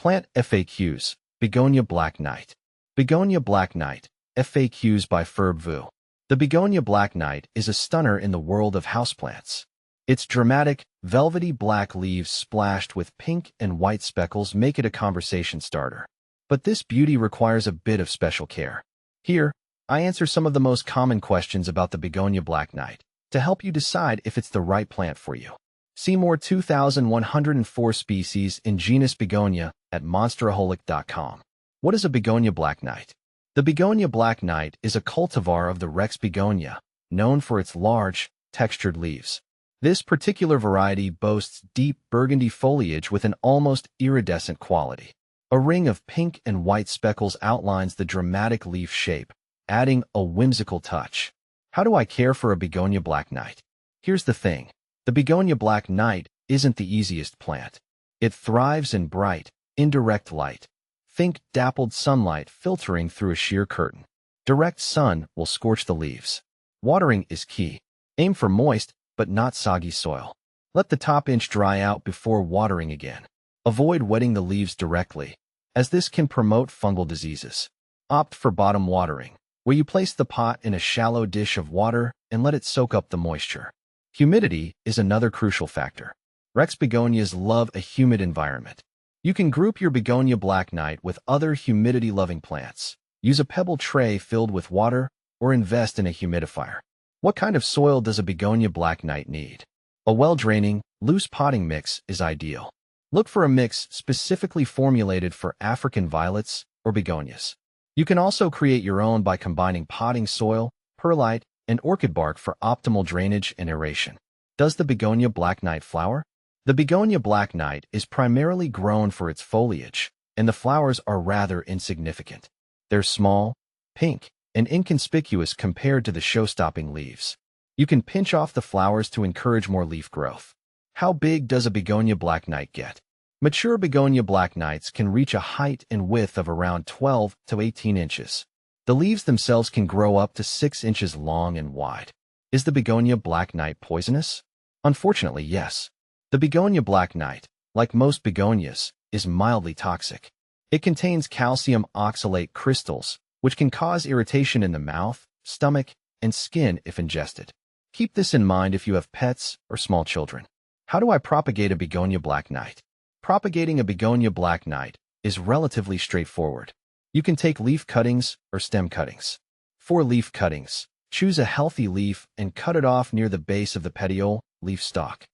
Plant FAQs, Begonia Black Knight. Begonia Black Knight, FAQs by Ferb Vu. The Begonia Black Knight is a stunner in the world of houseplants. Its dramatic, velvety black leaves splashed with pink and white speckles make it a conversation starter. But this beauty requires a bit of special care. Here, I answer some of the most common questions about the Begonia Black Knight to help you decide if it's the right plant for you. See more 2,104 species in genus Begonia at monsteraholic.com. What is a Begonia Black Knight? The Begonia Black Knight is a cultivar of the Rex begonia, known for its large, textured leaves. This particular variety boasts deep burgundy foliage with an almost iridescent quality. A ring of pink and white speckles outlines the dramatic leaf shape, adding a whimsical touch. How do I care for a Begonia Black Knight? Here's the thing. The Begonia Black Knight isn't the easiest plant. It thrives in bright, indirect light. Think dappled sunlight filtering through a sheer curtain. Direct sun will scorch the leaves. Watering is key. Aim for moist, but not soggy soil. Let the top inch dry out before watering again. Avoid wetting the leaves directly, as this can promote fungal diseases. Opt for bottom watering, where you place the pot in a shallow dish of water and let it soak up the moisture. Humidity is another crucial factor. Rex begonias love a humid environment. You can group your Begonia Black Knight with other humidity-loving plants. Use a pebble tray filled with water or invest in a humidifier. What kind of soil does a Begonia Black Knight need? A well-draining, loose potting mix is ideal. Look for a mix specifically formulated for African violets or begonias. You can also create your own by combining potting soil, perlite, and orchid bark for optimal drainage and aeration. Does the Begonia Black Knight flower? The Begonia Black Knight is primarily grown for its foliage, and the flowers are rather insignificant. They're small, pink, and inconspicuous compared to the show-stopping leaves. You can pinch off the flowers to encourage more leaf growth. How big does a Begonia Black Knight get? Mature Begonia Black Knights can reach a height and width of around 12 to 18 inches. The leaves themselves can grow up to 6 inches long and wide. Is the Begonia Black Knight poisonous? Unfortunately, yes. The Begonia Black Knight, like most begonias, is mildly toxic. It contains calcium oxalate crystals, which can cause irritation in the mouth, stomach, and skin if ingested. Keep this in mind if you have pets or small children. How do I propagate a Begonia Black Knight? Propagating a Begonia Black Knight is relatively straightforward. You can take leaf cuttings or stem cuttings. For leaf cuttings, choose a healthy leaf and cut it off near the base of the petiole, leaf stalk.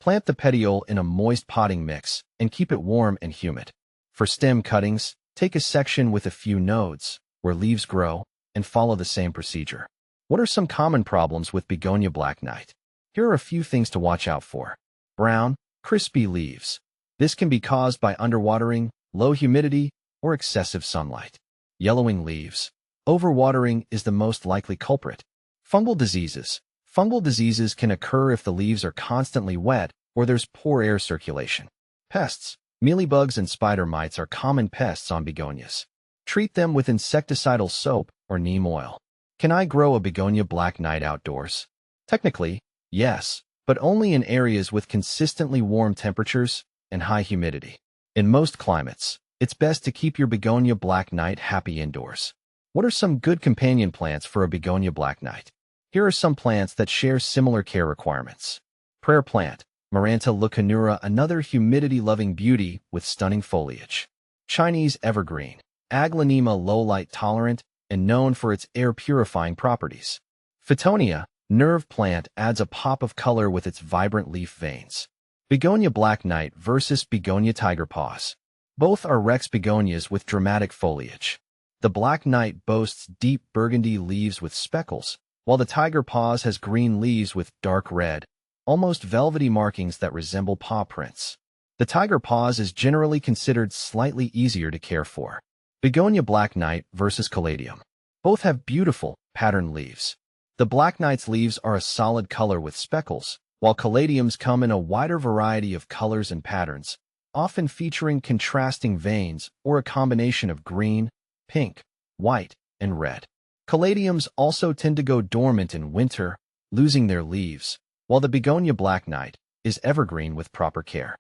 Plant the petiole in a moist potting mix and keep it warm and humid. For stem cuttings, take a section with a few nodes where leaves grow and follow the same procedure. What are some common problems with Begonia Black Knight? Here are a few things to watch out for. Brown, crispy leaves. This can be caused by underwatering, low humidity, or excessive sunlight. Yellowing leaves. Overwatering is the most likely culprit. Fungal diseases. Fungal diseases can occur if the leaves are constantly wet or there's poor air circulation. Pests. Mealybugs and spider mites are common pests on begonias. Treat them with insecticidal soap or neem oil. Can I grow a Begonia Black Knight outdoors? Technically, yes, but only in areas with consistently warm temperatures and high humidity. In most climates, it's best to keep your Begonia Black Knight happy indoors. What are some good companion plants for a Begonia Black Knight? Here are some plants that share similar care requirements. Prayer plant, Maranta leucanura, another humidity-loving beauty with stunning foliage. Chinese evergreen, Aglaonema low-light tolerant and known for its air-purifying properties. Phytonia, nerve plant, adds a pop of color with its vibrant leaf veins. Begonia Black Knight versus Begonia Tiger Paws. Both are Rex begonias with dramatic foliage. The Black Knight boasts deep burgundy leaves with speckles, while the Tiger Paws has green leaves with dark red, almost velvety markings that resemble paw prints. The Tiger Paws is generally considered slightly easier to care for. Begonia Black Knight versus Caladium. Both have beautiful, patterned leaves. The Black Knight's leaves are a solid color with speckles, while Caladiums come in a wider variety of colors and patterns, often featuring contrasting veins or a combination of green, pink, white, and red. Caladiums also tend to go dormant in winter, losing their leaves, while the Begonia Black Knight is evergreen with proper care.